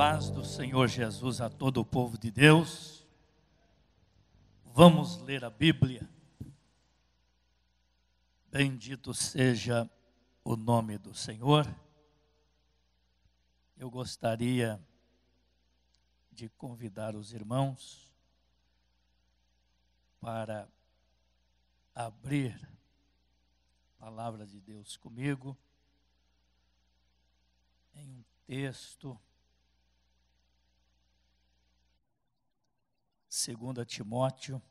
paz do Senhor Jesus a todo o povo de Deus. Vamos ler a Bíblia. Bendito seja o nome do Senhor. Eu gostaria de convidar os irmãos para abrir a palavra de Deus comigo em um texto, 2 Timóteo,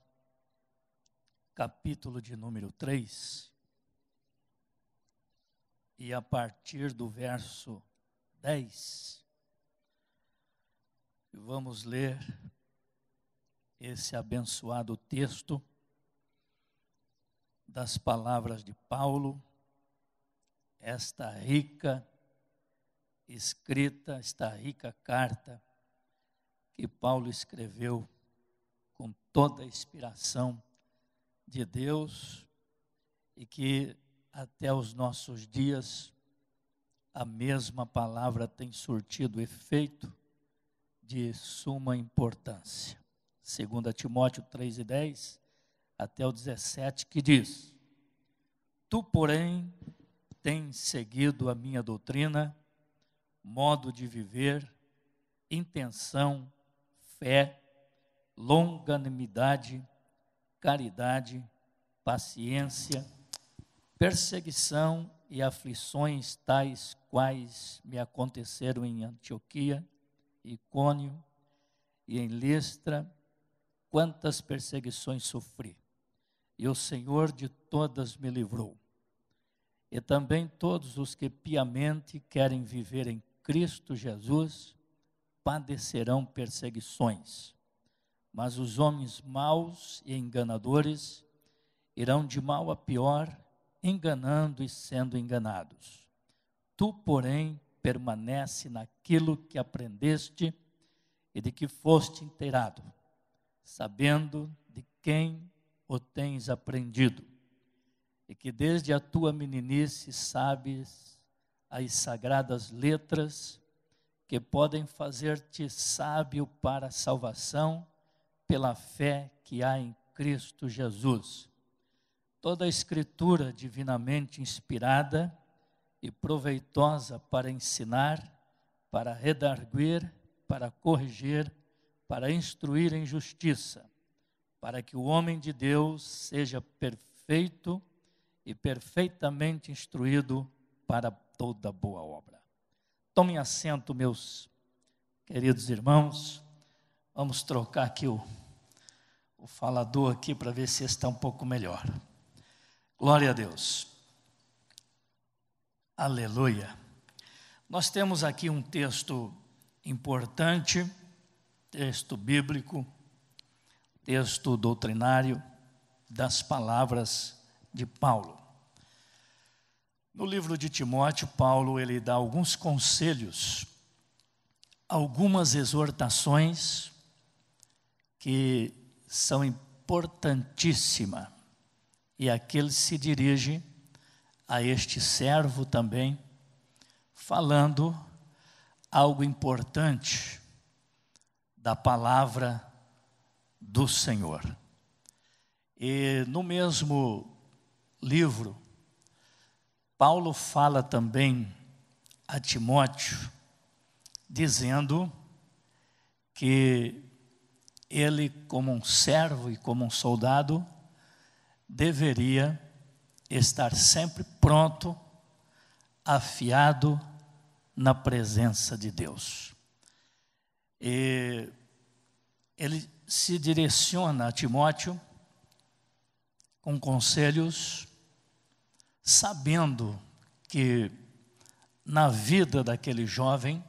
capítulo de número 3, e a partir do verso 10, vamos ler esse abençoado texto das palavras de Paulo, esta rica escrita, esta rica carta que Paulo escreveu com toda a inspiração de Deus e que até os nossos dias a mesma palavra tem surtido efeito de suma importância. 2 Timóteo 3:10 até o 17, que diz: Tu, porém, tens seguido a minha doutrina, modo de viver, intenção, fé, longanimidade, caridade, paciência, perseguição e aflições tais quais me aconteceram em Antioquia, Icônio e em Listra, quantas perseguições sofri, e o Senhor de todas me livrou. E também todos os que piamente querem viver em Cristo Jesus padecerão perseguições, mas os homens maus e enganadores irão de mal a pior, enganando e sendo enganados. Tu, porém, permanece naquilo que aprendeste e de que foste inteirado, sabendo de quem o tens aprendido, e que desde a tua meninice sabes as sagradas letras que podem fazer-te sábio para a salvação pela fé que há em Cristo Jesus. Toda a Escritura divinamente inspirada e proveitosa para ensinar, para redarguir, para corrigir, para instruir em justiça, para que o homem de Deus seja perfeito e perfeitamente instruído para toda boa obra. Tomem assento, meus queridos irmãos. Vamos trocar aqui o falador aqui para ver se está um pouco melhor. Glória a Deus. Aleluia. Nós temos aqui um texto importante, texto bíblico, texto doutrinário das palavras de Paulo. No livro de Timóteo, Paulo ele dá alguns conselhos, algumas exortações que são importantíssimas. E aqui ele se dirige a este servo também, falando algo importante da palavra do Senhor. E no mesmo livro, Paulo fala também a Timóteo, dizendo que ele, como um servo e como um soldado, deveria estar sempre pronto, afiado na presença de Deus. E ele se direciona a Timóteo com conselhos, sabendo que na vida daquele jovem,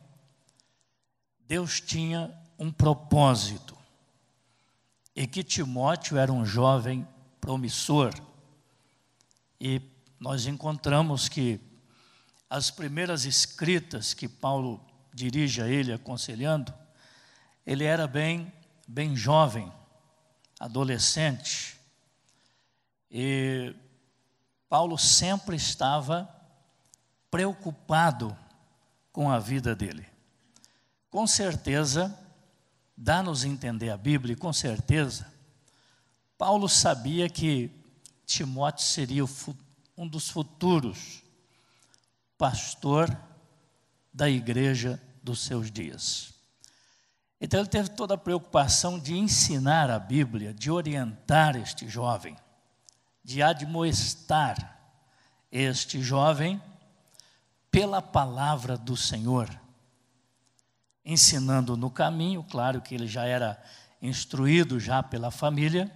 Deus tinha um propósito, e que Timóteo era um jovem promissor. E nós encontramos que as primeiras escritas que Paulo dirige a ele, aconselhando, ele era bem jovem, adolescente, e Paulo sempre estava preocupado com a vida dele. Com certeza, dá-nos a entender a Bíblia, e com certeza, Paulo sabia que Timóteo seria um dos futuros pastor da igreja dos seus dias. Então ele teve toda a preocupação de ensinar a Bíblia, de orientar este jovem, de admoestar este jovem pela palavra do Senhor, ensinando no caminho. Claro que ele já era instruído já pela família,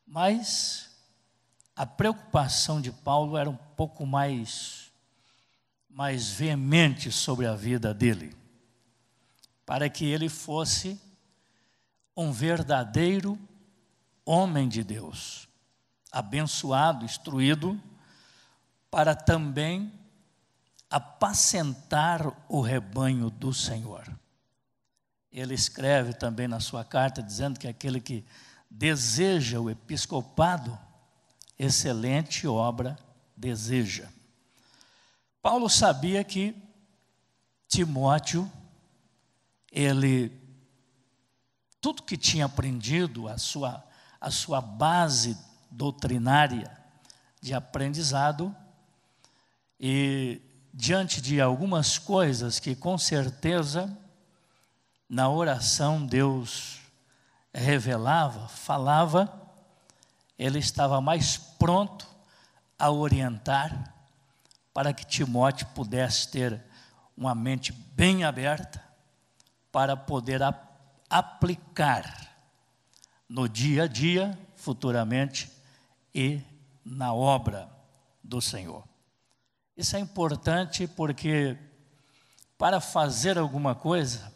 mas a preocupação de Paulo era um pouco mais veemente sobre a vida dele, para que ele fosse um verdadeiro homem de Deus, abençoado, instruído, para também apacentar o rebanho do Senhor. Ele escreve também na sua carta, dizendo que aquele que deseja o episcopado, excelente obra deseja. Paulo sabia que Timóteo, tudo que tinha aprendido, a sua base doutrinária de aprendizado, e diante de algumas coisas que com certeza na oração Deus revelava, falava, ele estava mais pronto a orientar para que Timóteo pudesse ter uma mente bem aberta para poder aplicar no dia a dia, futuramente, e na obra do Senhor. Isso é importante porque para fazer alguma coisa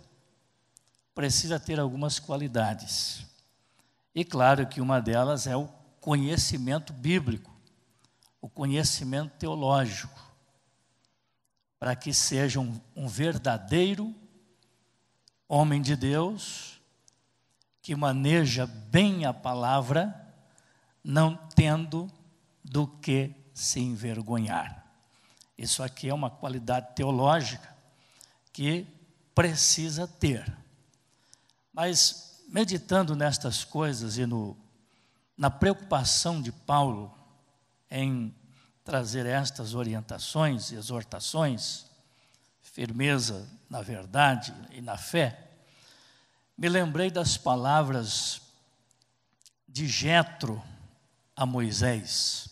precisa ter algumas qualidades. E claro que uma delas é o conhecimento bíblico, o conhecimento teológico, para que seja um verdadeiro homem de Deus, que maneja bem a palavra, não tendo do que se envergonhar. Isso aqui é uma qualidade teológica que precisa ter. Mas, meditando nestas coisas e na preocupação de Paulo em trazer estas orientações, exortações, firmeza na verdade e na fé, me lembrei das palavras de Jetro a Moisés.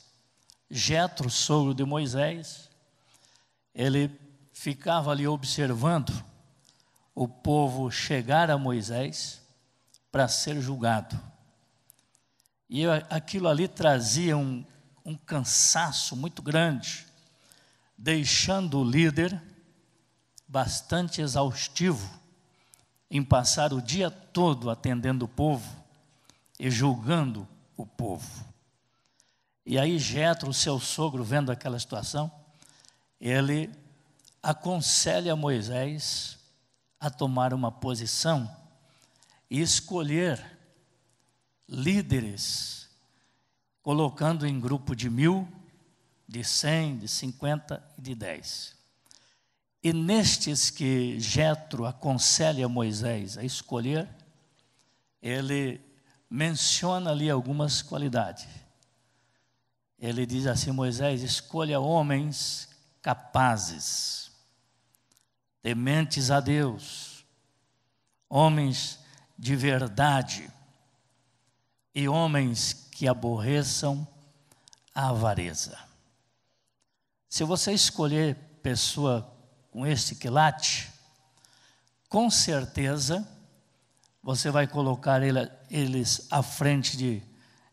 Jetro, sogro de Moisés, ele ficava ali observando o povo chegar a Moisés para ser julgado. E aquilo ali trazia um cansaço muito grande, deixando o líder bastante exaustivo em passar o dia todo atendendo o povo e julgando o povo. E aí Jetro, seu sogro, vendo aquela situação, ele aconselha Moisés a tomar uma posição e escolher líderes, colocando em grupo de 1000, de 100, de 50 e de 10. E nestes que Jetro aconselha Moisés a escolher, ele menciona ali algumas qualidades. Ele diz assim: Moisés, escolha homens capazes, tementes a Deus, homens de verdade e homens que aborreçam a avareza. Se você escolher pessoa com este quilate, com certeza você vai colocar eles à frente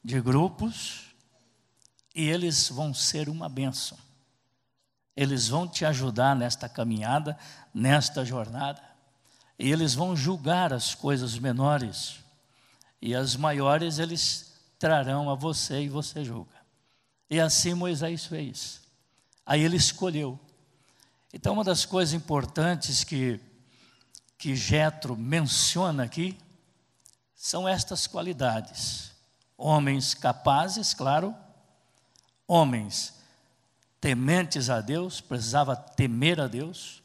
de grupos e eles vão ser uma bênção. Eles vão te ajudar nesta caminhada, nesta jornada, e eles vão julgar as coisas menores, e as maiores eles trarão a você e você julga. E assim Moisés fez. Aí ele escolheu. Então, uma das coisas importantes que Jetro menciona aqui são estas qualidades: homens capazes, claro, homens tementes a Deus, precisava temer a Deus,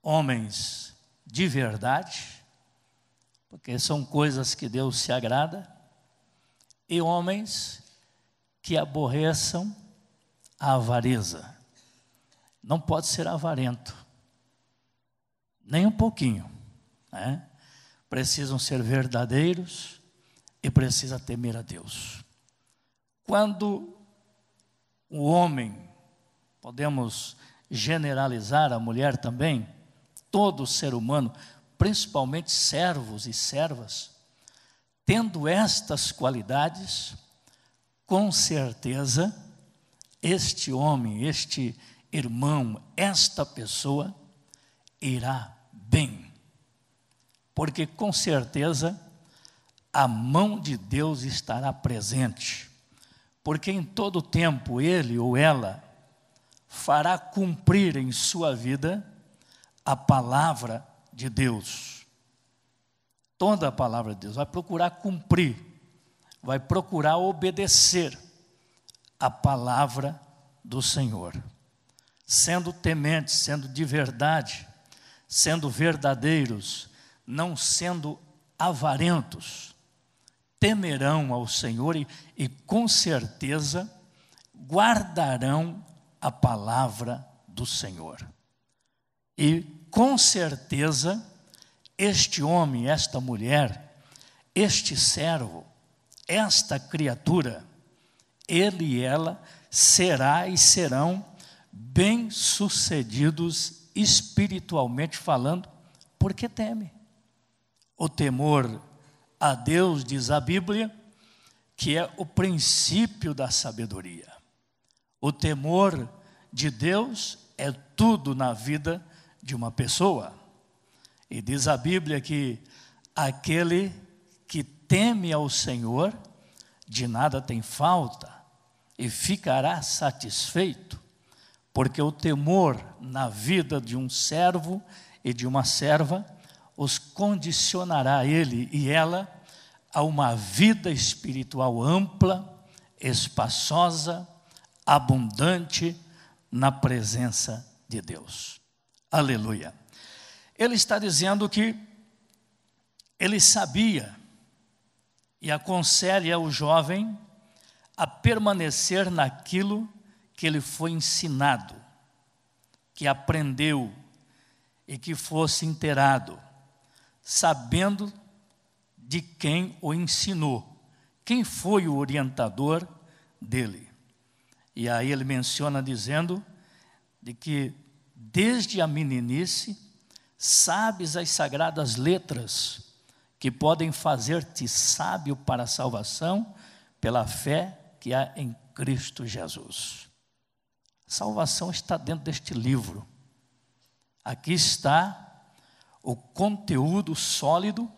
homens de verdade, porque são coisas que Deus se agrada, e homens que aborreçam a avareza. Não pode ser avarento, nem um pouquinho, né? Precisam ser verdadeiros e precisa temer a Deus. Quando o homem, podemos generalizar a mulher também, todo ser humano, principalmente servos e servas, tendo estas qualidades, com certeza, este homem, este irmão, esta pessoa, irá bem. Porque com certeza, a mão de Deus estará presente. Porque em todo tempo, ele ou ela fará cumprir em sua vida a palavra de Deus. Toda a palavra de Deus, vai procurar cumprir, vai procurar obedecer a palavra do Senhor. Sendo tementes, sendo de verdade, sendo verdadeiros, não sendo avarentos, temerão ao Senhor e com certeza guardarão a palavra do Senhor. E com certeza este homem, esta mulher, este servo, esta criatura, ele e ela será e serão bem-sucedidos espiritualmente falando, porque teme. O temor a Deus, diz a Bíblia, que é o princípio da sabedoria. O temor de Deus é tudo na vida de uma pessoa. E diz a Bíblia que aquele que teme ao Senhor, de nada tem falta e ficará satisfeito, porque o temor na vida de um servo e de uma serva os condicionará ele e ela a uma vida espiritual ampla, espaçosa, abundante na presença de Deus. Aleluia. Ele está dizendo que ele sabia e aconselha o jovem a permanecer naquilo que ele foi ensinado, que aprendeu e que fosse inteirado, sabendo de quem o ensinou, quem foi o orientador dele. E aí ele menciona dizendo de que desde a meninice sabes as sagradas letras que podem fazer-te sábio para a salvação pela fé que há em Cristo Jesus. Salvação está dentro deste livro. Aqui está o conteúdo sólido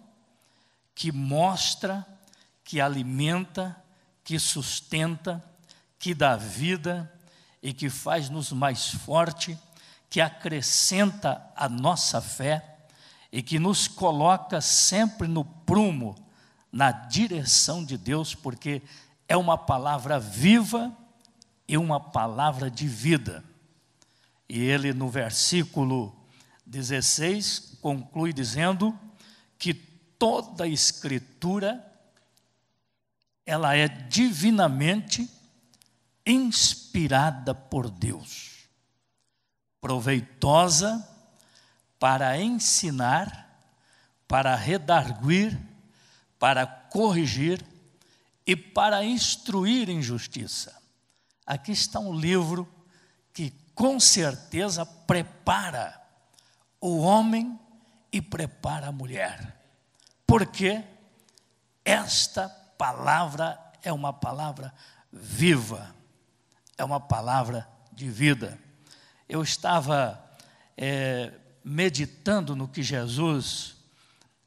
que mostra, que alimenta, que sustenta, que dá vida e que faz-nos mais forte, que acrescenta a nossa fé e que nos coloca sempre no prumo, na direção de Deus, porque é uma palavra viva e uma palavra de vida. E ele no versículo 16 conclui dizendo que toda a Escritura ela é divinamente inspirada por Deus, proveitosa para ensinar, para redarguir, para corrigir e para instruir em justiça. Aqui está um livro que com certeza prepara o homem e prepara a mulher, porque esta palavra é uma palavra viva, é uma palavra de vida. Eu estava meditando no que Jesus,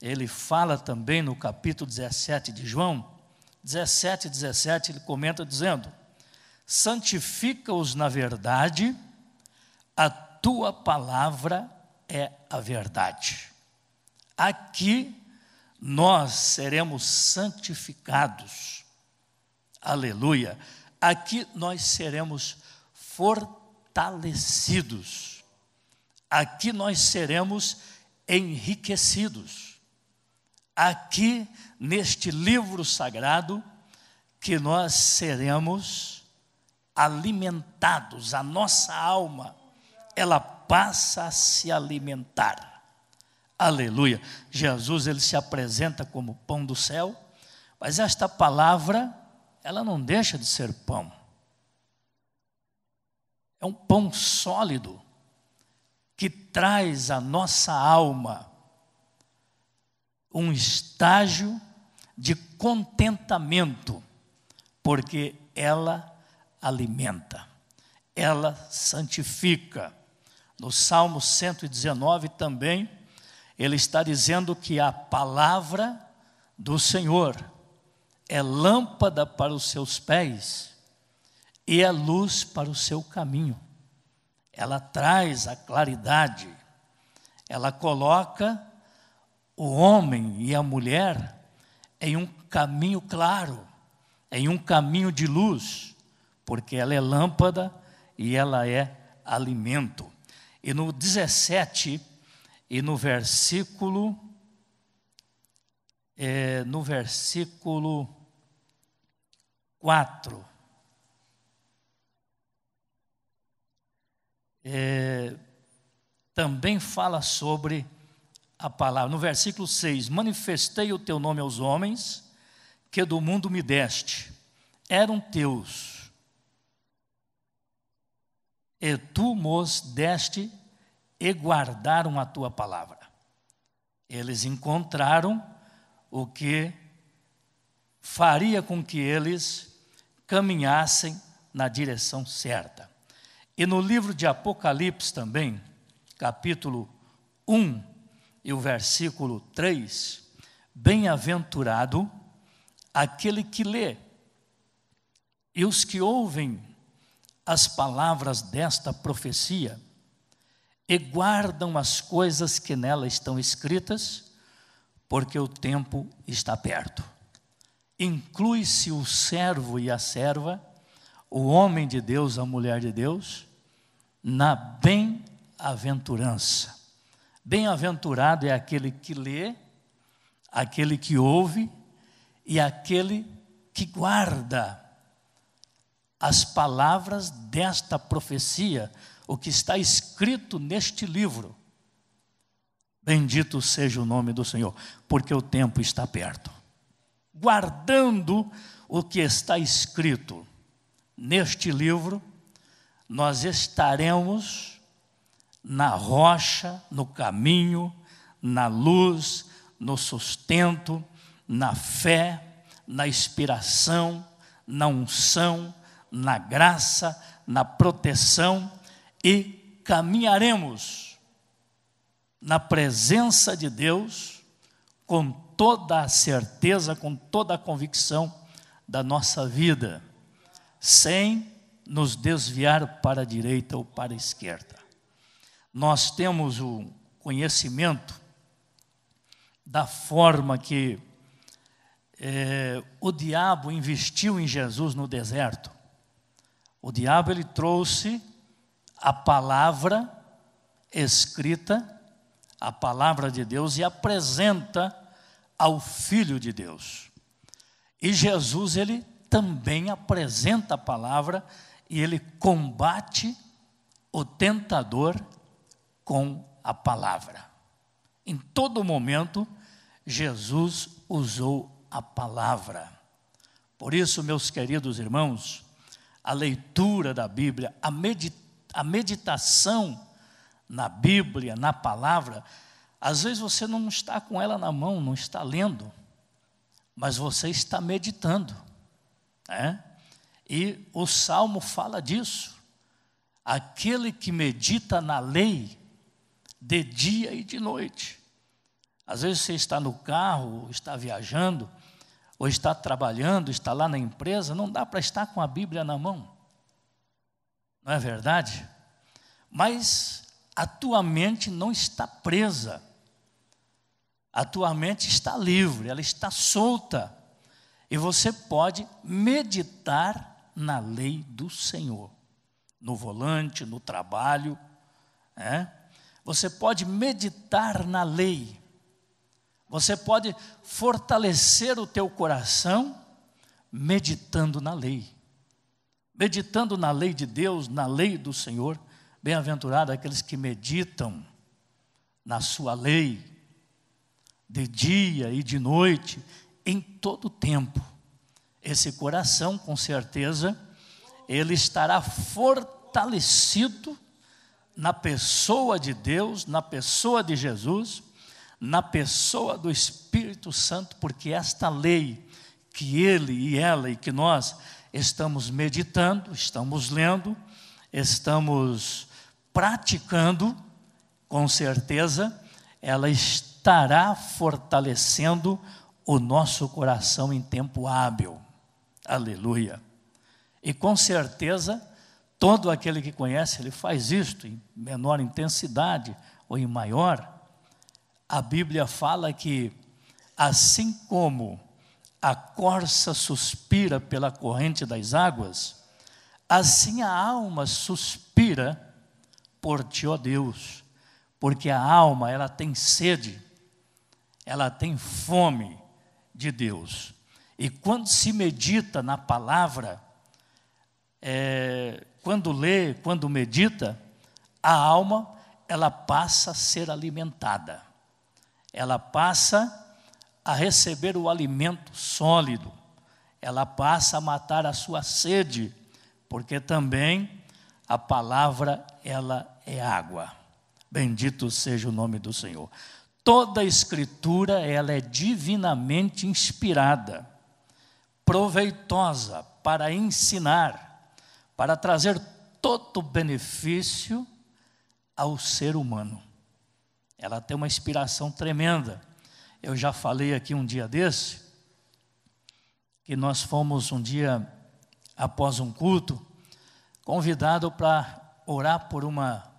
ele fala também no capítulo 17 de João, 17, 17, ele comenta dizendo: santifica-os na verdade, a tua palavra é a verdade. Aqui nós seremos santificados, aleluia. Aqui nós seremos fortalecidos, aqui nós seremos enriquecidos. Aqui, neste livro sagrado, que nós seremos alimentados, a nossa alma, ela passa a se alimentar. Aleluia. Jesus, ele se apresenta como pão do céu, mas esta palavra, ela não deixa de ser pão. É um pão sólido, que traz à nossa alma um estágio de contentamento, porque ela alimenta, ela santifica. No Salmo 119 também, ele está dizendo que a palavra do Senhor é lâmpada para os seus pés e é luz para o seu caminho. Ela traz a claridade, ela coloca o homem e a mulher em um caminho claro, em um caminho de luz, porque ela é lâmpada e ela é alimento. E no 17 e no versículo 4, também fala sobre a palavra. No versículo 6, manifestei o teu nome aos homens, que do mundo me deste, eram teus, e tu mos deste e guardaram a tua palavra. Eles encontraram o que faria com que eles caminhassem na direção certa. E no livro de Apocalipse também, capítulo 1 e o versículo 3, bem-aventurado aquele que lê e os que ouvem as palavras desta profecia e guardam as coisas que nela estão escritas, porque o tempo está perto. Inclui-se o servo e a serva, o homem de Deus, a mulher de Deus, na bem-aventurança. Bem-aventurado é aquele que lê, aquele que ouve e aquele que guarda as palavras desta profecia, o que está escrito neste livro. Bendito seja o nome do Senhor, porque o tempo está perto. Guardando o que está escrito neste livro, nós estaremos na rocha, no caminho, na luz, no sustento, na fé, na inspiração, na unção, na graça, na proteção, e caminharemos na presença de Deus com toda a certeza, com toda a convicção da nossa vida, sem nos desviar para a direita ou para a esquerda. Nós temos o conhecimento da forma que o diabo investiu em Jesus no deserto. O diabo, ele trouxe a palavra escrita, a palavra de Deus, e apresenta ao Filho de Deus. E Jesus, ele também apresenta a palavra e ele combate o tentador com a palavra. Em todo momento, Jesus usou a palavra. Por isso, meus queridos irmãos, a leitura da Bíblia, a meditação na Bíblia, na palavra, às vezes você não está com ela na mão, não está lendo, mas você está meditando, né? E o Salmo fala disso. Aquele que medita na lei de dia e de noite. Às vezes você está no carro, está viajando, ou está trabalhando, está lá na empresa, não dá para estar com a Bíblia na mão. Não é verdade? Mas a tua mente não está presa. A tua mente está livre, ela está solta. E você pode meditar na lei do Senhor. No volante, no trabalho, né? Você pode meditar na lei. Você pode fortalecer o teu coração meditando na lei. Meditando na lei de Deus, na lei do Senhor. Bem-aventurado aqueles que meditam na sua lei, de dia e de noite, em todo tempo. Esse coração, com certeza, ele estará fortalecido na pessoa de Deus, na pessoa de Jesus, na pessoa do Espírito Santo, porque esta lei que ele e ela e que nós estamos meditando, estamos lendo, estamos praticando, com certeza, ela estará fortalecendo o nosso coração em tempo hábil. Aleluia. E com certeza, todo aquele que conhece, ele faz isto em menor intensidade ou em maior. A Bíblia fala que, assim como a corça suspira pela corrente das águas, assim a alma suspira por ti, ó Deus, porque a alma, ela tem sede, ela tem fome de Deus. E quando se medita na palavra, quando lê, quando medita, a alma, ela passa a ser alimentada. Ela passa a receber o alimento sólido. Ela passa a matar a sua sede, porque também a palavra, ela é água. Bendito seja o nome do Senhor. Toda a Escritura, ela é divinamente inspirada, proveitosa para ensinar, para trazer todo benefício ao ser humano. Ela tem uma inspiração tremenda. Eu já falei aqui um dia desse, que nós fomos um dia, após um culto, convidado para orar por uma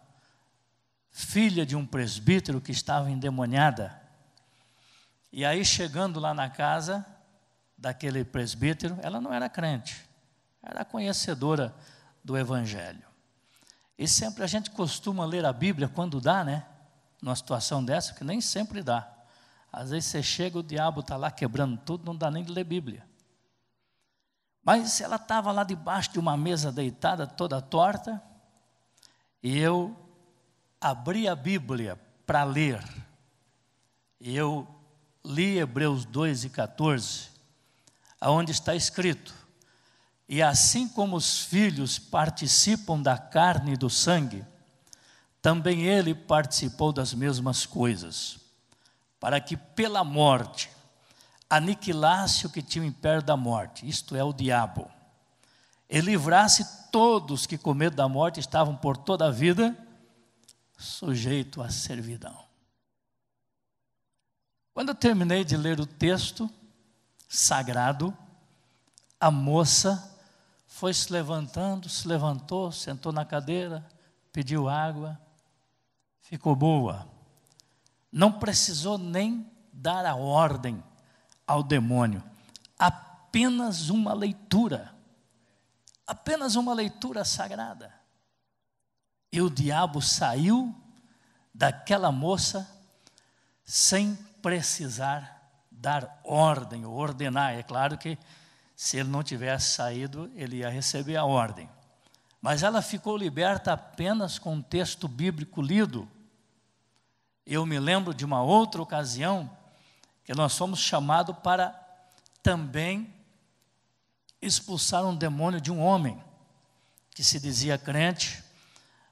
filha de um presbítero que estava endemoniada. E aí, chegando lá na casa daquele presbítero, ela não era crente, era conhecedora do Evangelho. E sempre a gente costuma ler a Bíblia quando dá, né? Numa situação dessa, que nem sempre dá. Às vezes você chega, o diabo está lá quebrando tudo, não dá nem de ler Bíblia. Mas ela estava lá debaixo de uma mesa deitada, toda torta, e eu abri a Bíblia para ler. E eu li Hebreus 2:14, aonde está escrito: e assim como os filhos participam da carne e do sangue, também ele participou das mesmas coisas, para que pela morte aniquilasse o que tinha o império da morte, isto é, o diabo, e livrasse todos que com medo da morte estavam por toda a vida sujeitos à servidão. Quando eu terminei de ler o texto sagrado, a moça foi se levantando, se levantou, sentou na cadeira, pediu água, ficou boa. Não precisou nem dar a ordem ao demônio, apenas uma leitura sagrada. E o diabo saiu daquela moça sem precisar dar ordem ou ordenar. É claro que se ele não tivesse saído, ele ia receber a ordem. Mas ela ficou liberta apenas com um texto bíblico lido. Eu me lembro de uma outra ocasião que nós fomos chamados para também expulsar um demônio de um homem que se dizia crente,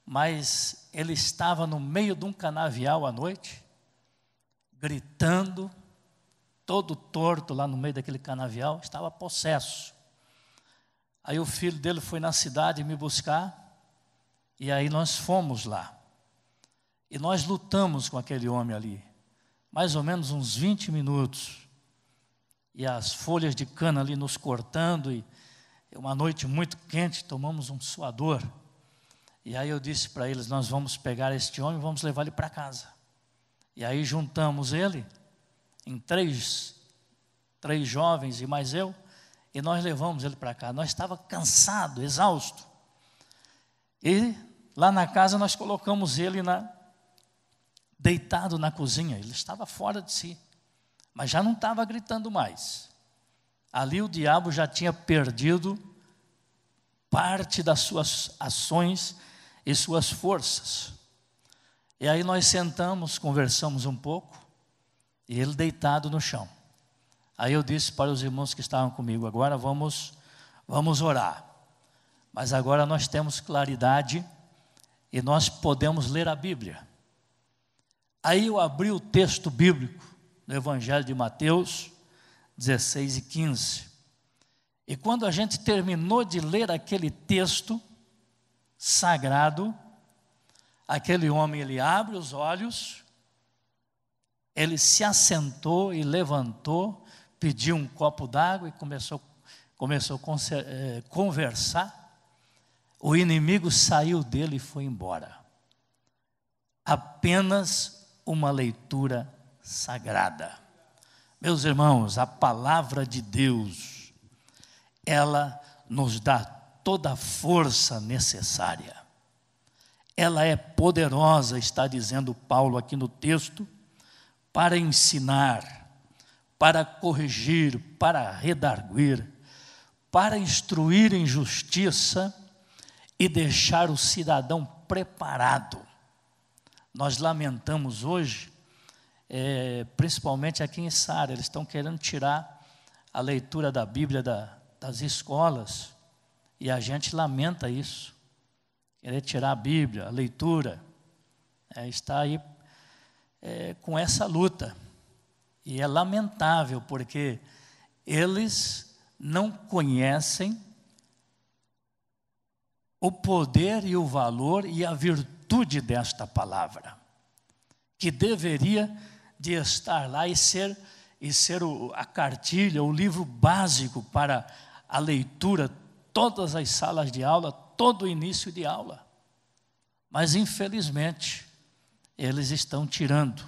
mas ele estava no meio de um canavial à noite, gritando, todo torto lá no meio daquele canavial, estava possesso. Aí o filho dele foi na cidade me buscar, e aí nós fomos lá. E nós lutamos com aquele homem ali, mais ou menos uns 20 minutos. E as folhas de cana ali nos cortando, e uma noite muito quente, tomamos um suador. E aí eu disse para eles, nós vamos pegar este homem e vamos levar ele para casa. E aí juntamos ele, em três jovens e mais eu, e nós levamos ele para cá. Nós estávamos cansados, exaustos. E lá na casa nós colocamos ele deitado na cozinha. Ele estava fora de si, mas já não estava gritando mais. Ali o diabo já tinha perdido parte das suas ações e suas forças. E aí nós sentamos, conversamos um pouco, e ele deitado no chão. Aí eu disse para os irmãos que estavam comigo: agora vamos orar. Mas agora nós temos claridade e nós podemos ler a Bíblia. Aí eu abri o texto bíblico no Evangelho de Mateus 16 e 15. E quando a gente terminou de ler aquele texto sagrado, aquele homem, ele abre os olhos, ele se assentou e levantou, pediu um copo d'água e começou a conversar. O inimigo saiu dele e foi embora. Apenas uma leitura sagrada. Meus irmãos, a palavra de Deus, ela nos dá toda a força necessária. Ela é poderosa, está dizendo Paulo aqui no texto, para ensinar, para corrigir, para redarguir, para instruir em justiça e deixar o cidadão preparado. Nós lamentamos hoje, principalmente aqui em Sara, eles estão querendo tirar a leitura da Bíblia das escolas, e a gente lamenta isso. Querer tirar a Bíblia, a leitura, está aí com essa luta. E é lamentável, porque eles não conhecem o poder e o valor e a virtude desta palavra, que deveria de estar lá e ser a cartilha, o livro básico para a leitura, todas as salas de aula, todo o início de aula. Mas infelizmente eles estão tirando,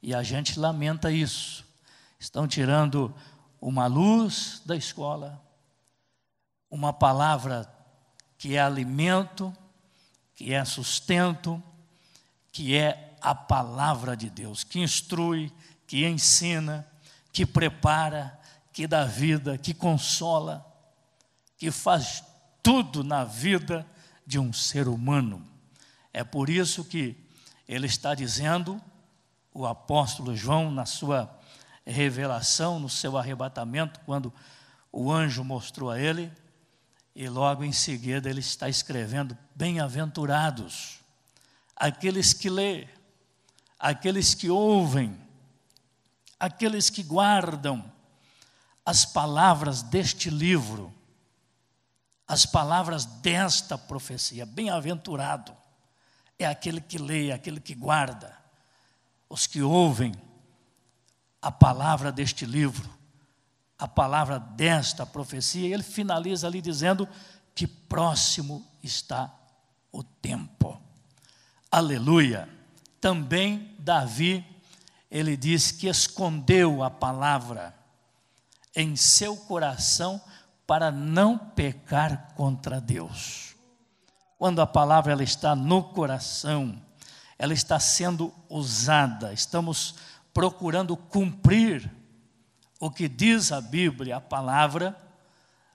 e a gente lamenta isso. Estão tirando uma luz da escola, uma palavra que é alimento, que é sustento, que é a palavra de Deus, que instrui, que ensina, que prepara, que dá vida, que consola, que faz tudo na vida de um ser humano. É por isso que ele está dizendo, o apóstolo João, na sua revelação, no seu arrebatamento, quando o anjo mostrou a ele, e logo em seguida ele está escrevendo: bem-aventurados aqueles que lêem, aqueles que ouvem, aqueles que guardam as palavras deste livro, as palavras desta profecia. Bem-aventurado é aquele que lê, aquele que guarda, os que ouvem a palavra deste livro, a palavra desta profecia. E ele finaliza ali dizendo que próximo está o tempo. Aleluia. Também Davi, ele diz que escondeu a palavra em seu coração para não pecar contra Deus. Quando a palavra ela está no coração, ela está sendo usada, estamos procurando cumprir o que diz a Bíblia, a palavra,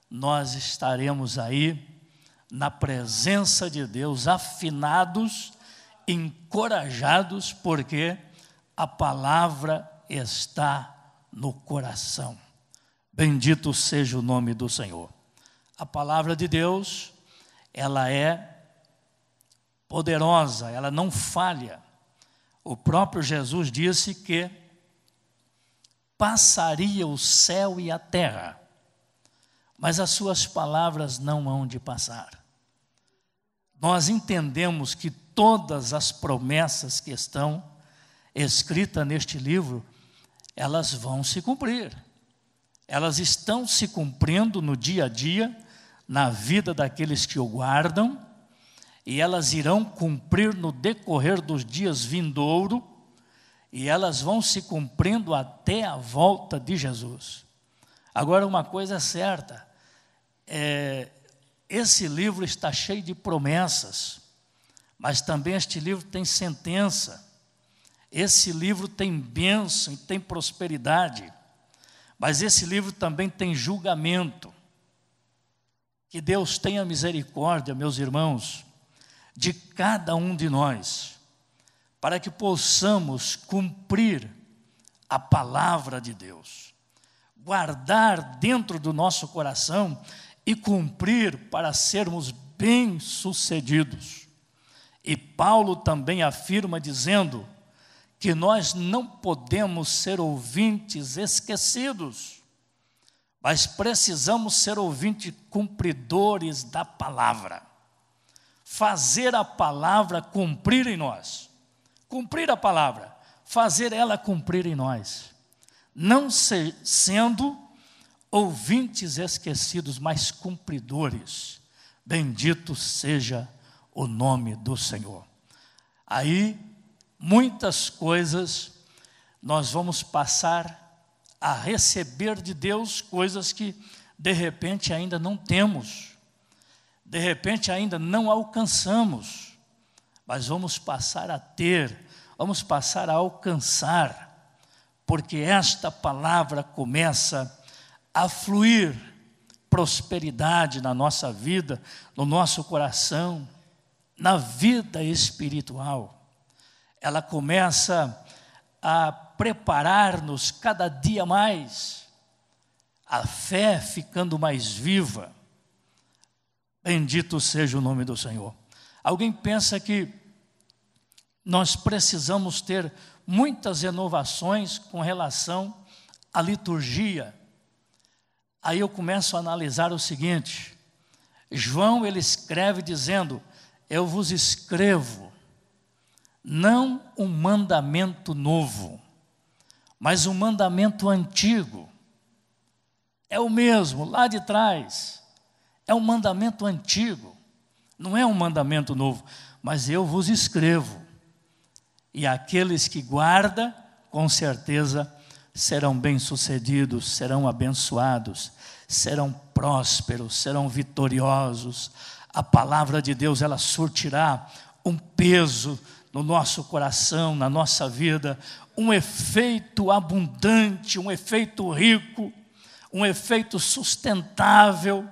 nós estaremos aí na presença de Deus, afinados, encorajados, porque a palavra está no coração. Bendito seja o nome do Senhor. A palavra de Deus, ela é poderosa, ela não falha. O próprio Jesus disse que passaria o céu e a terra, mas as suas palavras não hão de passar. Nós entendemos que todas as promessas que estão escritas neste livro, elas vão se cumprir. Elas estão se cumprindo no dia a dia, na vida daqueles que o guardam, e elas irão cumprir no decorrer dos dias vindouros, e elas vão se cumprindo até a volta de Jesus. Agora, uma coisa é certa, esse livro está cheio de promessas, mas também este livro tem sentença. Esse livro tem bênção e tem prosperidade, mas esse livro também tem julgamento. Que Deus tenha misericórdia, meus irmãos, de cada um de nós, para que possamos cumprir a palavra de Deus, guardar dentro do nosso coração e cumprir para sermos bem-sucedidos. E Paulo também afirma dizendo que nós não podemos ser ouvintes esquecidos, mas precisamos ser ouvintes cumpridores da palavra. Fazer a palavra cumprir em nós. Cumprir a palavra, fazer ela cumprir em nós. Não sendo ouvintes esquecidos, mas cumpridores. Bendito seja o nome do Senhor. Aí, muitas coisas nós vamos passar a receber de Deus, coisas que de repente ainda não temos, de repente ainda não alcançamos, mas vamos passar a ter, vamos passar a alcançar, porque esta palavra começa a fluir prosperidade na nossa vida, no nosso coração, na vida espiritual. Ela começa a preparar-nos cada dia mais, a fé ficando mais viva. Bendito seja o nome do Senhor. Alguém pensa que nós precisamos ter muitas inovações com relação à liturgia. Aí eu começo a analisar o seguinte: João, ele escreve dizendo: eu vos escrevo não um mandamento novo, mas um mandamento antigo. É o mesmo, lá de trás. É um mandamento antigo, não é um mandamento novo, mas eu vos escrevo. E aqueles que guardam, com certeza, serão bem-sucedidos, serão abençoados, serão prósperos, serão vitoriosos. A palavra de Deus, ela surtirá um peso no nosso coração, na nossa vida, um efeito abundante, um efeito rico, um efeito sustentável.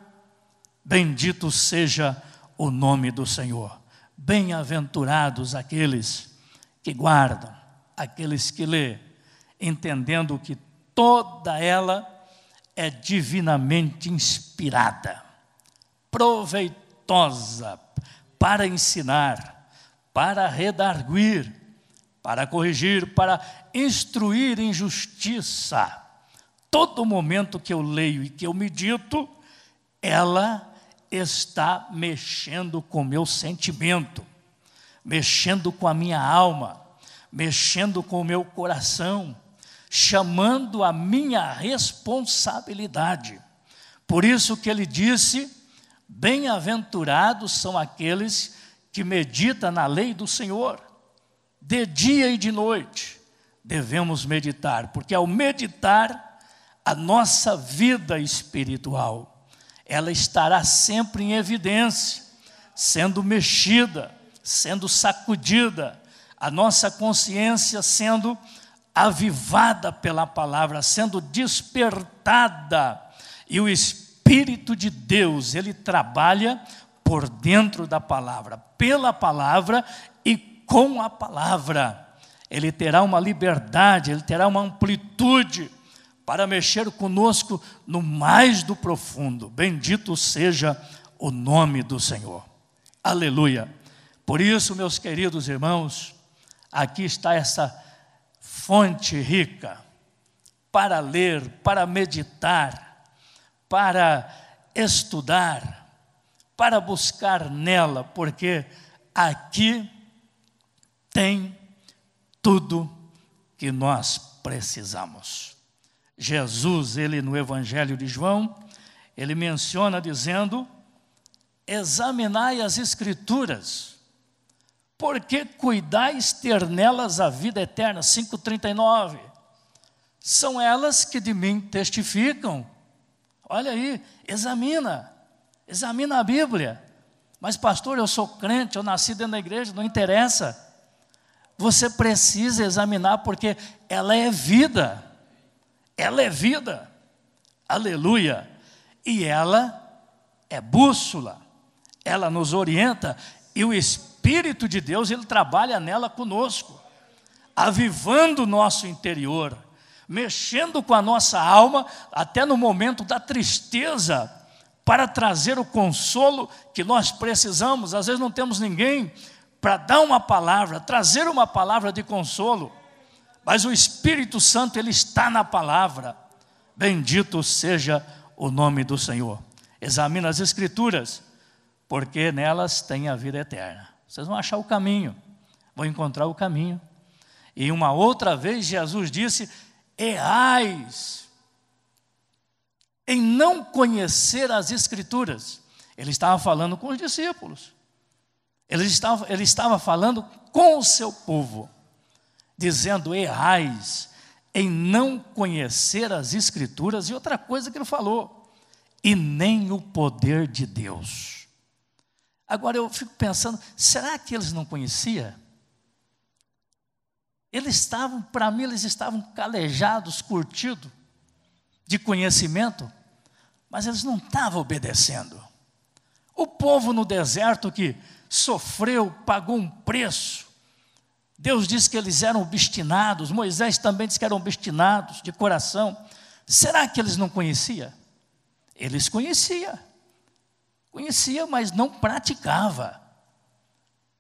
Bendito seja o nome do Senhor. Bem-aventurados aqueles que guardam, aqueles que lê, entendendo que toda ela é divinamente inspirada, proveitosa para ensinar, para redarguir, para corrigir, para instruir em justiça. Todo momento que eu leio e que eu medito, ela está mexendo com o meu sentimento, mexendo com a minha alma, mexendo com o meu coração, chamando a minha responsabilidade. Por isso que ele disse: bem-aventurados são aqueles que meditam na lei do Senhor, de dia e de noite. Devemos meditar, porque ao meditar, a nossa vida espiritual, ela estará sempre em evidência, sendo mexida, sendo sacudida, a nossa consciência sendo avivada pela palavra, sendo despertada, e o Espírito de Deus, ele trabalha por dentro da palavra, pela palavra e com a palavra. Ele terá uma liberdade, ele terá uma amplitude para mexer conosco no mais do profundo. Bendito seja o nome do Senhor. Aleluia. Por isso, meus queridos irmãos, aqui está essa fonte rica para ler, para meditar, para estudar, para buscar nela, porque aqui tem tudo que nós precisamos. Jesus, ele no Evangelho de João, ele menciona dizendo: examinai as Escrituras, porque cuidais ter nelas a vida eterna. 5,39. São elas que de mim testificam. Olha aí, examina a Bíblia, Mas pastor, eu sou crente, eu nasci dentro da igreja, não interessa. Você precisa examinar, porque ela é vida. Ela é vida. Aleluia. E ela é bússola. Ela nos orienta. E o Espírito de Deus, Ele trabalha nela conosco, avivando o nosso interior, mexendo com a nossa alma, até no momento da tristeza, para trazer o consolo que nós precisamos. Às vezes não temos ninguém para dar uma palavra, trazer uma palavra de consolo, mas o Espírito Santo, Ele está na palavra. Bendito seja o nome do Senhor. Examina as Escrituras, porque nelas tem a vida eterna. Vocês vão achar o caminho, vão encontrar o caminho. E uma outra vez Jesus disse: errais em não conhecer as Escrituras. Ele estava falando com os discípulos. Ele estava falando com o seu povo, dizendo: errais em não conhecer as Escrituras. E outra coisa que ele falou: e nem o poder de Deus. Agora eu fico pensando, será que eles não conheciam? Para mim, eles estavam calejados, curtidos de conhecimento, mas eles não estavam obedecendo. O povo no deserto que sofreu, pagou um preço. Deus disse que eles eram obstinados, Moisés também disse que eram obstinados de coração. Será que eles não conheciam? Eles conheciam, mas não praticava.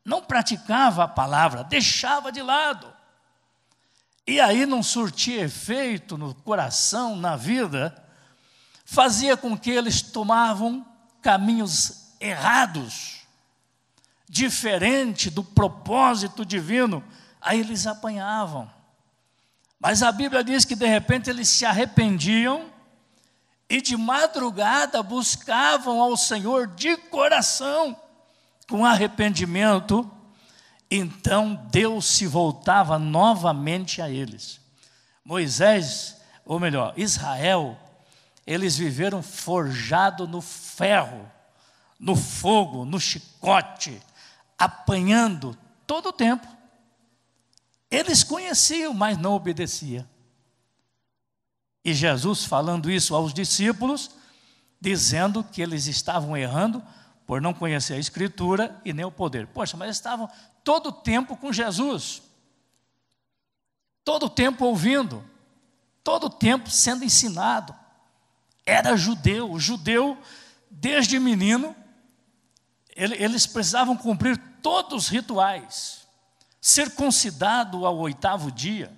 Não praticava a palavra, deixava de lado. E aí não surtia efeito no coração, na vida, fazia com que eles tomavam caminhos errados, diferente do propósito divino. Aí eles apanhavam. Mas a Bíblia diz que de repente eles se arrependiam e de madrugada buscavam ao Senhor de coração, com arrependimento. Então Deus se voltava novamente a eles. Moisés, ou melhor, Israel, eles viveram forjado no ferro, no fogo, no chicote, apanhando todo o tempo. Eles conheciam, mas não obedeciam. E Jesus falando isso aos discípulos, dizendo que eles estavam errando por não conhecer a Escritura e nem o poder. Poxa, mas eles estavam todo o tempo com Jesus, todo o tempo ouvindo, todo o tempo sendo ensinado. Era judeu, desde menino, eles precisavam cumprir todos os rituais, circuncidado ao 8º dia,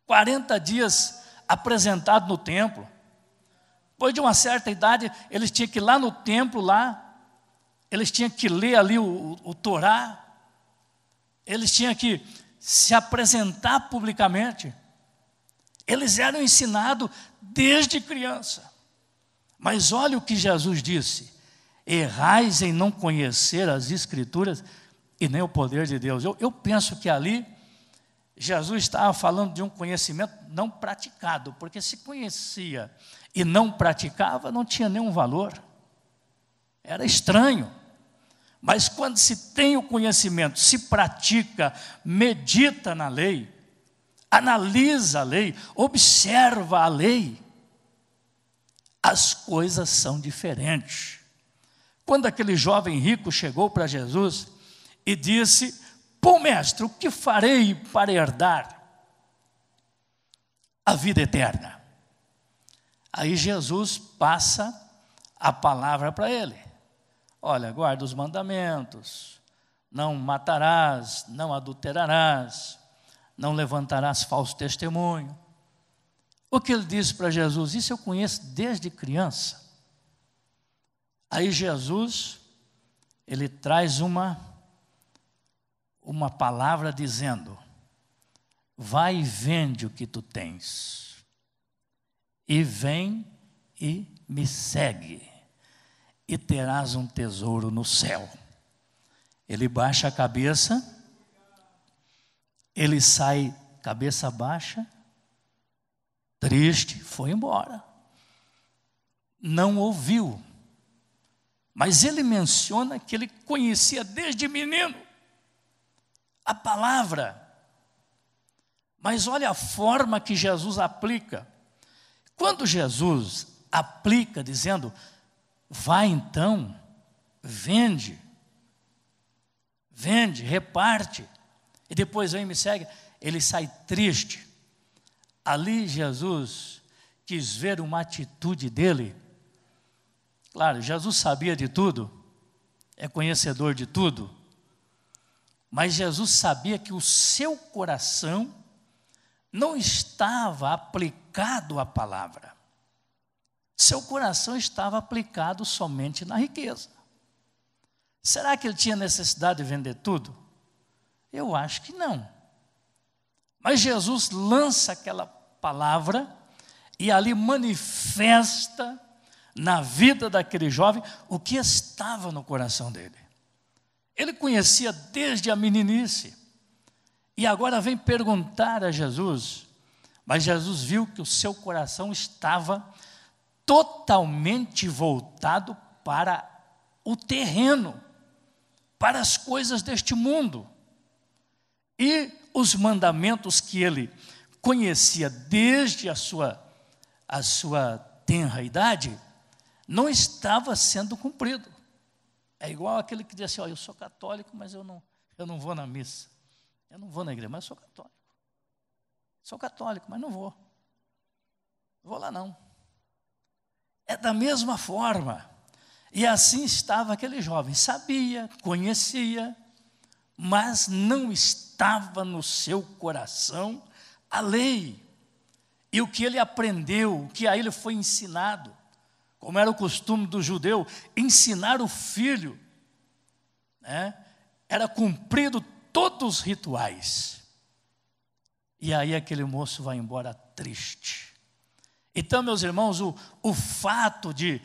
40 dias apresentado no templo. Depois de uma certa idade, eles tinham que ir lá no templo, eles tinham que ler ali o Torá, eles tinham que se apresentar publicamente. Eles eram ensinados desde criança. Mas olha o que Jesus disse: errais em não conhecer as Escrituras e nem o poder de Deus. Eu penso que ali Jesus estava falando de um conhecimento não praticado, porque se conhecia e não praticava, não tinha nenhum valor, era estranho. Mas quando se tem o conhecimento, se pratica, medita na lei, analisa a lei, observa a lei, as coisas são diferentes. Quando aquele jovem rico chegou para Jesus e disse: bom mestre, o que farei para herdar a vida eterna? Aí Jesus passa a palavra para ele. Olha, guarda os mandamentos, não matarás, não adulterarás, não levantarás falso testemunho. O que ele disse para Jesus? Isso eu conheço desde criança. Aí Jesus, ele traz uma palavra dizendo: vai e vende o que tu tens, e vem e me segue, e terás um tesouro no céu. Ele baixa a cabeça, ele sai cabeça baixa, triste, foi embora. Não ouviu, Mas ele menciona que ele conhecia desde menino a palavra. Mas olha a forma que Jesus aplica. Quando Jesus aplica dizendo, vai então, vende, reparte, e depois vem e me segue, ele sai triste. Ali Jesus quis ver uma atitude dele. Claro, Jesus sabia de tudo, é conhecedor de tudo, mas Jesus sabia que o seu coração não estava aplicado à palavra. Seu coração estava aplicado somente na riqueza. Será que ele tinha necessidade de vender tudo? Eu acho que não. Mas Jesus lança aquela palavra e ali manifesta na vida daquele jovem o que estava no coração dele. Ele conhecia desde a meninice e agora vem perguntar a Jesus, mas Jesus viu que o seu coração estava totalmente voltado para o terreno, para as coisas deste mundo. E os mandamentos que ele conhecia desde a sua tenra idade, não estava sendo cumprido. É igual aquele que diz assim, eu sou católico, mas eu não vou na missa. Eu não vou na igreja, mas eu sou católico. Sou católico, mas não vou. Não vou lá não. É da mesma forma. E assim estava aquele jovem. Sabia, conhecia, mas não estava no seu coração a lei. E o que ele aprendeu, o que a ele foi ensinado, como era o costume do judeu, ensinar o filho, né? Era cumprido todos os rituais. E aí aquele moço vai embora triste. Então, meus irmãos, o fato de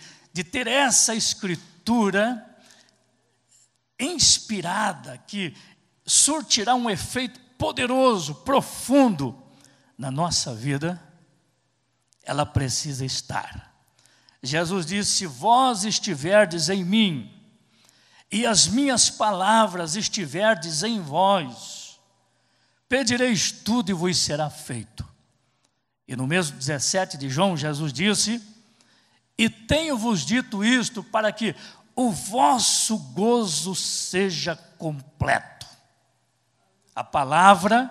ter essa escritura inspirada, que surtirá um efeito poderoso, profundo na nossa vida, ela precisa estar. Jesus disse, se vós estiverdes em mim, e as minhas palavras estiverdes em vós, pedireis tudo e vos será feito. E no mesmo 17 de João, Jesus disse, e tenho-vos dito isto para que o vosso gozo seja completo. A palavra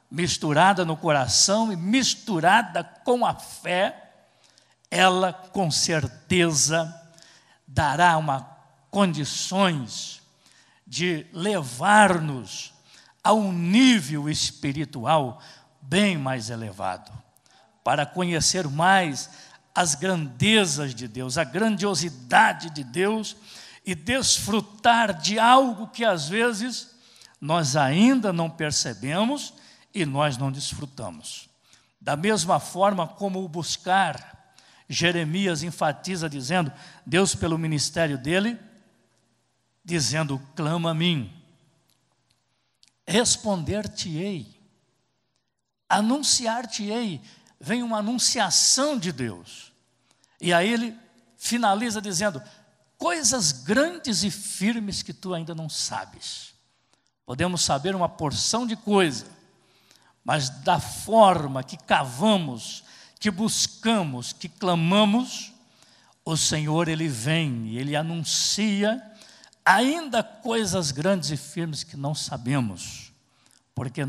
misturada no coração e misturada com a fé, ela com certeza dará condições de levar-nos a um nível espiritual bem mais elevado, para conhecer mais as grandezas de Deus, a grandiosidade de Deus e desfrutar de algo que às vezes nós ainda não percebemos e nós não desfrutamos. Da mesma forma como o buscar, Jeremias enfatiza dizendo, Deus pelo ministério dele, dizendo, clama a mim, responder-te-ei, anunciar-te-ei, vem uma anunciação de Deus. E aí ele finaliza dizendo, coisas grandes e firmes que tu ainda não sabes. Podemos saber uma porção de coisa, mas da forma que cavamos, que buscamos, que clamamos, o Senhor ele vem e ele anuncia ainda coisas grandes e firmes que não sabemos, porque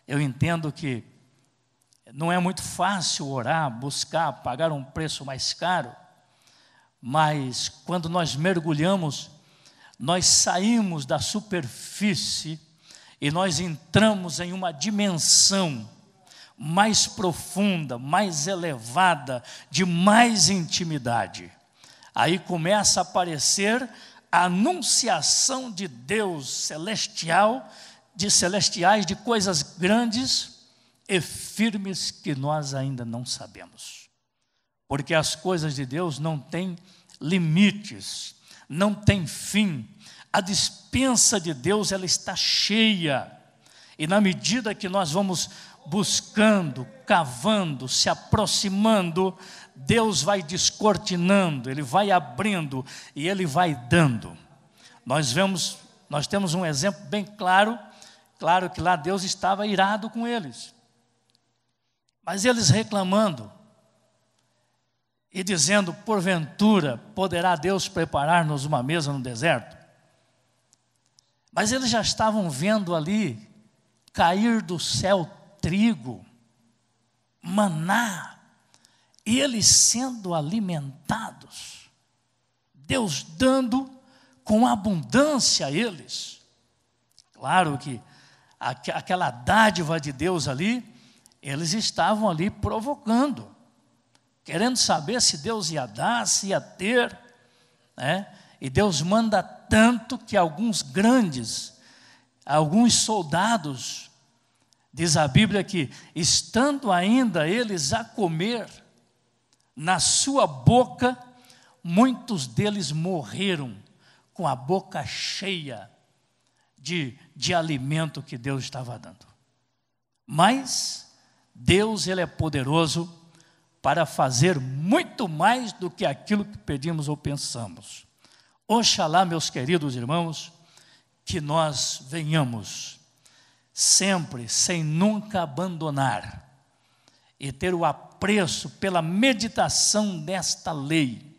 eu entendo que não é muito fácil orar, buscar, pagar um preço mais caro, mas quando nós mergulhamos, nós saímos da superfície e nós entramos em uma dimensão mais profunda, mais elevada, de mais intimidade. Aí começa a aparecer a anunciação de Deus celestial, de celestiais, de coisas grandes e firmes que nós ainda não sabemos. Porque as coisas de Deus não têm limites, não têm fim. A despensa de Deus, ela está cheia. E na medida que nós vamos buscando, cavando, se aproximando, Deus vai descortinando, Ele vai abrindo e Ele vai dando. Nós temos um exemplo bem claro que lá Deus estava irado com eles. Mas eles reclamando e dizendo: porventura poderá Deus preparar-nos uma mesa no deserto? Mas eles já estavam vendo ali cair do céu trigo, maná, e eles sendo alimentados, Deus dando com abundância a eles. Claro que aquela dádiva de Deus ali, eles estavam ali provocando, querendo saber se Deus ia dar, se ia ter, né? E Deus manda tanto que alguns soldados, diz a Bíblia que, estando ainda eles a comer, na sua boca, muitos deles morreram, com a boca cheia de alimento que Deus estava dando. Mas Deus, Ele é poderoso para fazer muito mais do que aquilo que pedimos ou pensamos. Oxalá, meus queridos irmãos, que nós venhamos sempre, sem nunca abandonar, e ter o apreço pela meditação desta lei,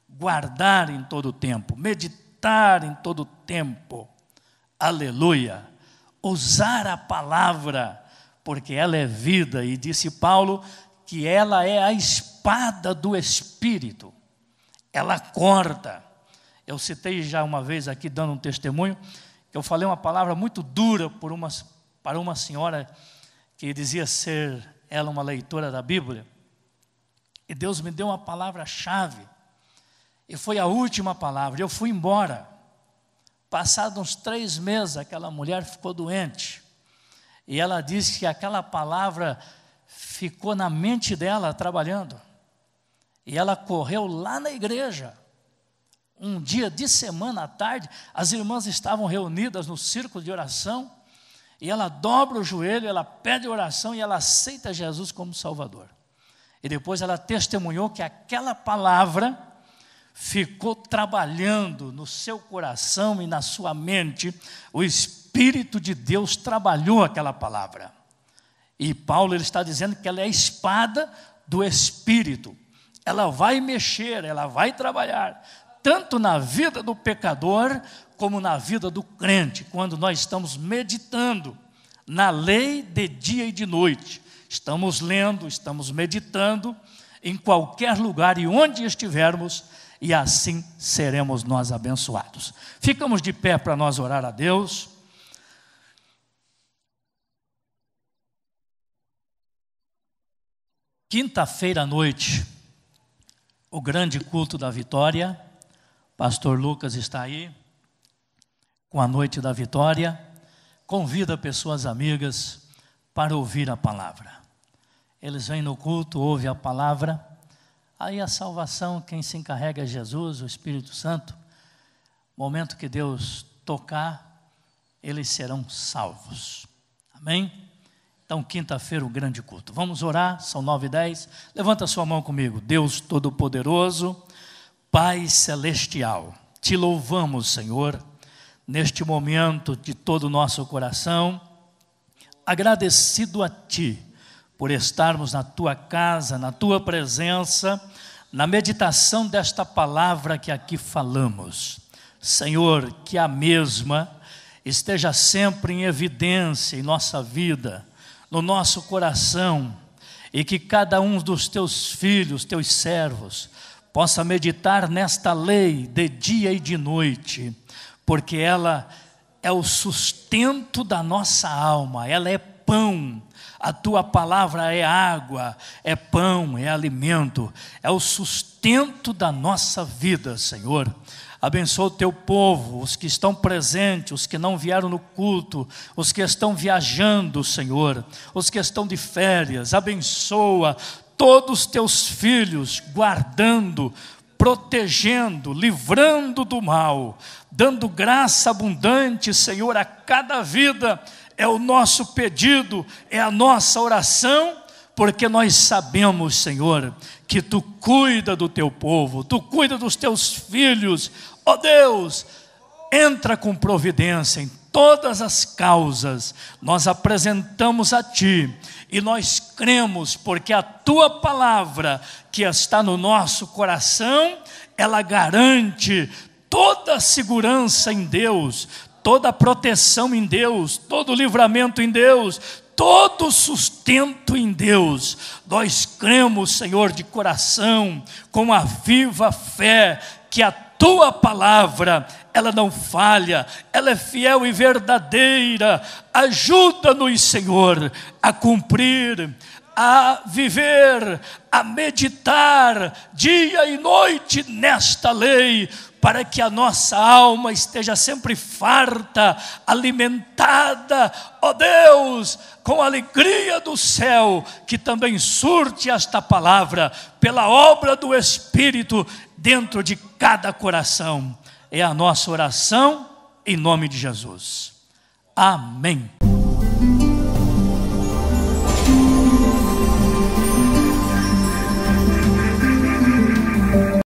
guardar em todo o tempo, meditar em todo o tempo, aleluia, usar a palavra, porque ela é vida, e disse Paulo que ela é a espada do Espírito, ela corta. Eu citei já uma vez aqui, dando um testemunho, que eu falei uma palavra muito dura para uma senhora que dizia ser ela uma leitora da Bíblia, e Deus me deu uma palavra-chave, e foi a última palavra. Eu fui embora. Passados uns 3 meses, aquela mulher ficou doente, e ela disse que aquela palavra ficou na mente dela trabalhando, e ela correu lá na igreja. Um dia de semana à tarde, as irmãs estavam reunidas no círculo de oração, e ela dobra o joelho, ela pede oração e ela aceita Jesus como Salvador. E depois ela testemunhou que aquela palavra ficou trabalhando no seu coração e na sua mente. O Espírito de Deus trabalhou aquela palavra. E Paulo, ele está dizendo que ela é a espada do Espírito. Ela vai mexer, ela vai trabalhar, tanto na vida do pecador, como na vida do crente, quando nós estamos meditando na lei de dia e de noite. Estamos lendo, estamos meditando, em qualquer lugar e onde estivermos, e assim seremos nós abençoados. Ficamos de pé para nós orar a Deus. Quinta-feira à noite, o grande culto da vitória. Pastor Lucas está aí, com a noite da vitória. Convida pessoas amigas para ouvir a palavra. Eles vêm no culto, ouvem a palavra. Aí a salvação, quem se encarrega é Jesus, o Espírito Santo. Momento que Deus tocar, eles serão salvos. Amém? Então, quinta-feira, o grande culto. Vamos orar, são 9h10. Levanta sua mão comigo. Deus Todo-Poderoso, Pai Celestial, te louvamos, Senhor, neste momento de todo o nosso coração, agradecido a Ti, por estarmos na Tua casa, na Tua presença, na meditação desta palavra que aqui falamos. Senhor, que a mesma esteja sempre em evidência em nossa vida, no nosso coração, e que cada um dos Teus filhos, Teus servos, possa meditar nesta lei de dia e de noite, porque ela é o sustento da nossa alma, ela é pão. A Tua palavra é água, é pão, é alimento, é o sustento da nossa vida, Senhor. Abençoa o Teu povo, os que estão presentes, os que não vieram no culto, os que estão viajando, Senhor, os que estão de férias. Abençoa todos os Teus filhos, guardando, protegendo, livrando do mal, dando graça abundante, Senhor, a cada vida é o nosso pedido, é a nossa oração, porque nós sabemos, Senhor, que Tu cuida do Teu povo, Tu cuida dos Teus filhos. Ó Deus, entra com providência em todas as causas, nós apresentamos a Ti, e nós cremos, porque a Tua palavra, que está no nosso coração, ela garante toda a segurança em Deus, toda a proteção em Deus, todo o livramento em Deus, todo o sustento em Deus. Nós cremos, Senhor, de coração, com a viva fé, que a Tua palavra, ela não falha, ela é fiel e verdadeira. Ajuda-nos, Senhor, a cumprir, a viver, a meditar dia e noite nesta lei, para que a nossa alma esteja sempre farta, alimentada, ó Deus, com a alegria do céu, que também surte esta palavra, pela obra do Espírito, dentro de cada coração. É a nossa oração, em nome de Jesus. Amém.